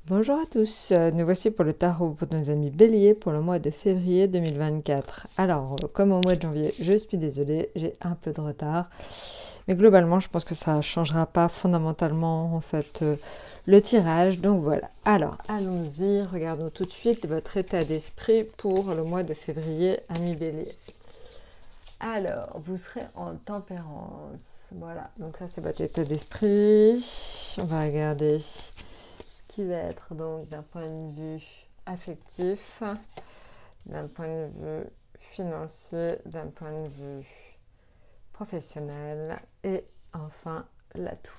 Bonjour à tous, nous voici pour le tarot pour nos amis béliers pour le mois de février 2024. Alors, comme au mois de janvier, je suis désolée, j'ai un peu de retard. Mais globalement, je pense que ça ne changera pas fondamentalement en fait le tirage. Donc voilà. Alors, allons-y, regardons tout de suite votre état d'esprit pour le mois de février, amis béliers. Alors, vous serez en tempérance. Voilà, donc ça c'est votre état d'esprit. On va regarder qui va être donc d'un point de vue affectif, d'un point de vue financier, d'un point de vue professionnel et enfin l'atout.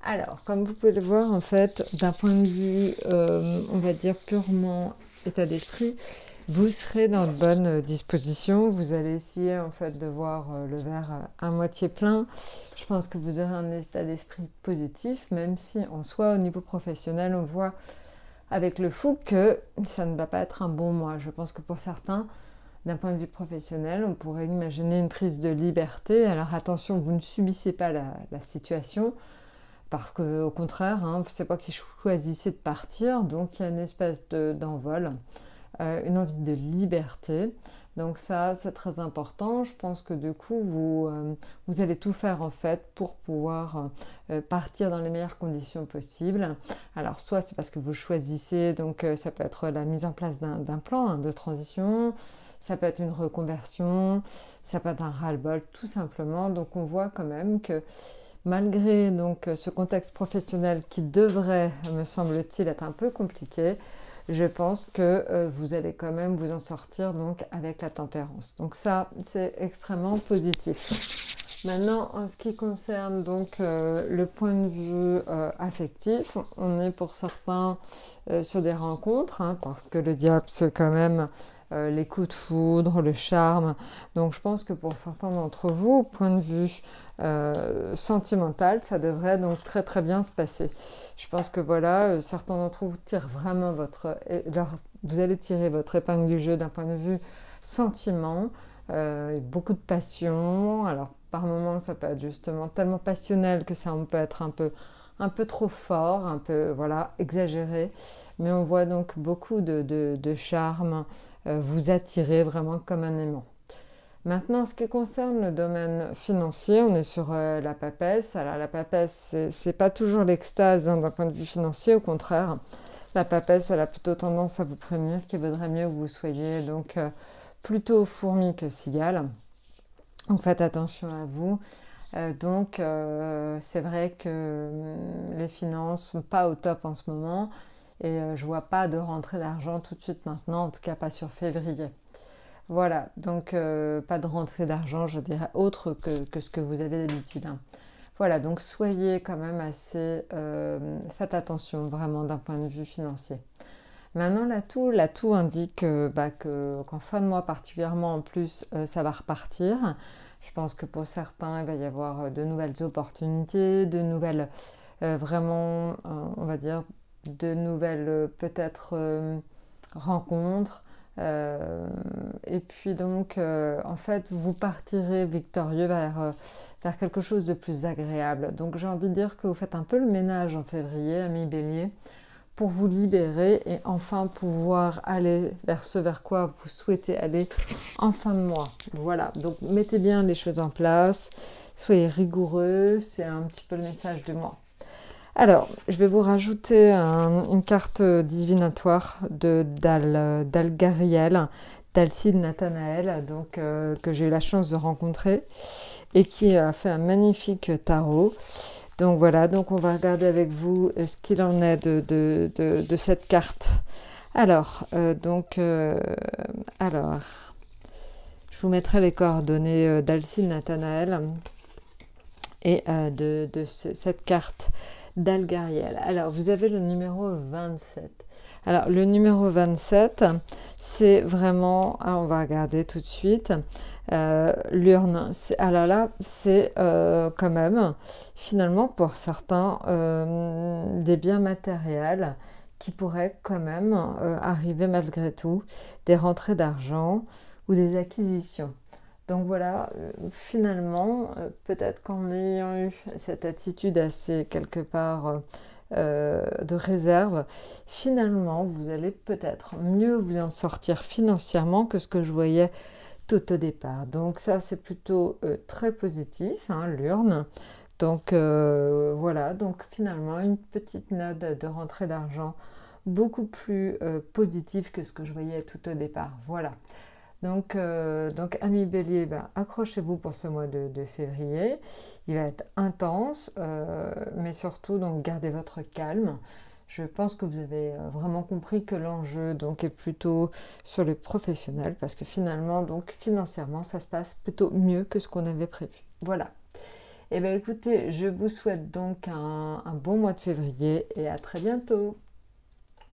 Alors, comme vous pouvez le voir, en fait, d'un point de vue, on va dire purement état d'esprit, vous serez dans de bonnes dispositions. Vous allez essayer en fait de voir le verre à moitié plein. Je pense que vous aurez un état d'esprit positif, même si en soi, au niveau professionnel, on voit avec le fou que ça ne va pas être un bon mois. Je pense que pour certains, d'un point de vue professionnel, on pourrait imaginer une prise de liberté. Alors attention, vous ne subissez pas la situation, parce qu'au contraire, c'est pas qui choisissez de partir, donc il y a une espèce d'envol, une envie de liberté. Donc ça, c'est très important. Je pense que du coup, vous allez tout faire en fait pour pouvoir partir dans les meilleures conditions possibles. Alors soit c'est parce que vous choisissez, donc ça peut être la mise en place d'un plan de transition, ça peut être une reconversion, ça peut être un ras-le-bol tout simplement. Donc on voit quand même que malgré donc ce contexte professionnel qui devrait, me semble-t-il, être un peu compliqué, je pense que vous allez quand même vous en sortir donc avec la tempérance. Donc ça, c'est extrêmement positif. Maintenant, en ce qui concerne donc le point de vue affectif, on est pour certains sur des rencontres, parce que le diable, c'est quand même les coups de foudre, le charme. Donc je pense que pour certains d'entre vous, au point de vue sentimental, ça devrait donc très très bien se passer. Je pense que voilà, certains d'entre vous tirent vraiment vous allez tirer votre épingle du jeu d'un point de vue sentiment, beaucoup de passion. Alors par moments, ça peut être justement tellement passionnel que ça peut être un peu trop fort, un peu voilà exagéré. Mais on voit donc beaucoup de charme, vous attirer vraiment comme un aimant. Maintenant, en ce qui concerne le domaine financier, on est sur la papesse. Alors la papesse, c'est pas toujours l'extase d'un point de vue financier, au contraire. La papesse, elle a plutôt tendance à vous prévenir qu'il vaudrait mieux que vous soyez donc plutôt fourmi que cigale. Donc faites attention à vous. C'est vrai que les finances sont pas au top en ce moment et je vois pas de rentrée d'argent tout de suite maintenant, en tout cas pas sur février. Voilà, donc pas de rentrée d'argent, je dirais, autre que ce que vous avez d'habitude. Voilà, donc soyez quand même assez... faites attention vraiment d'un point de vue financier. Maintenant, l'atout indique qu'en fin de mois particulièrement, en plus, ça va repartir. Je pense que pour certains, il va y avoir de nouvelles opportunités, de nouvelles, vraiment, on va dire, de nouvelles peut-être rencontres. Et puis donc, en fait, vous partirez victorieux vers quelque chose de plus agréable. Donc j'ai envie de dire que vous faites un peu le ménage en février, amis bélier, pour vous libérer et enfin pouvoir aller vers ce vers quoi vous souhaitez aller en fin de mois. Voilà, donc mettez bien les choses en place, soyez rigoureux, c'est un petit peu le message du mois. Alors, je vais vous rajouter une carte divinatoire d'Algariel, d'Alcide Nathanaël, donc, que j'ai eu la chance de rencontrer et qui a fait un magnifique tarot. Donc voilà, donc on va regarder avec vous ce qu'il en est de cette carte. Alors, je vous mettrai les coordonnées d'Alcide Nathanaël et cette carte d'Algariel. Alors, vous avez le numéro 27. Alors, le numéro 27, c'est vraiment... Alors, on va regarder tout de suite. L'urne. Alors là, c'est quand même, finalement, pour certains, des biens matériels qui pourraient quand même arriver malgré tout, des rentrées d'argent ou des acquisitions. Donc voilà, finalement, peut-être qu'en ayant eu cette attitude assez quelque part de réserve, finalement, vous allez peut-être mieux vous en sortir financièrement que ce que je voyais tout au départ. Donc ça, c'est plutôt très positif, hein, l'urne. Donc voilà, donc finalement, une petite note de rentrée d'argent beaucoup plus positive que ce que je voyais tout au départ. Voilà. Donc amis Bélier, ben, accrochez-vous pour ce mois de février. Il va être intense, mais surtout, donc, gardez votre calme. Je pense que vous avez vraiment compris que l'enjeu donc, est plutôt sur le professionnel, parce que finalement, donc, financièrement, ça se passe plutôt mieux que ce qu'on avait prévu. Voilà. Eh bien écoutez, je vous souhaite donc un bon mois de février et à très bientôt.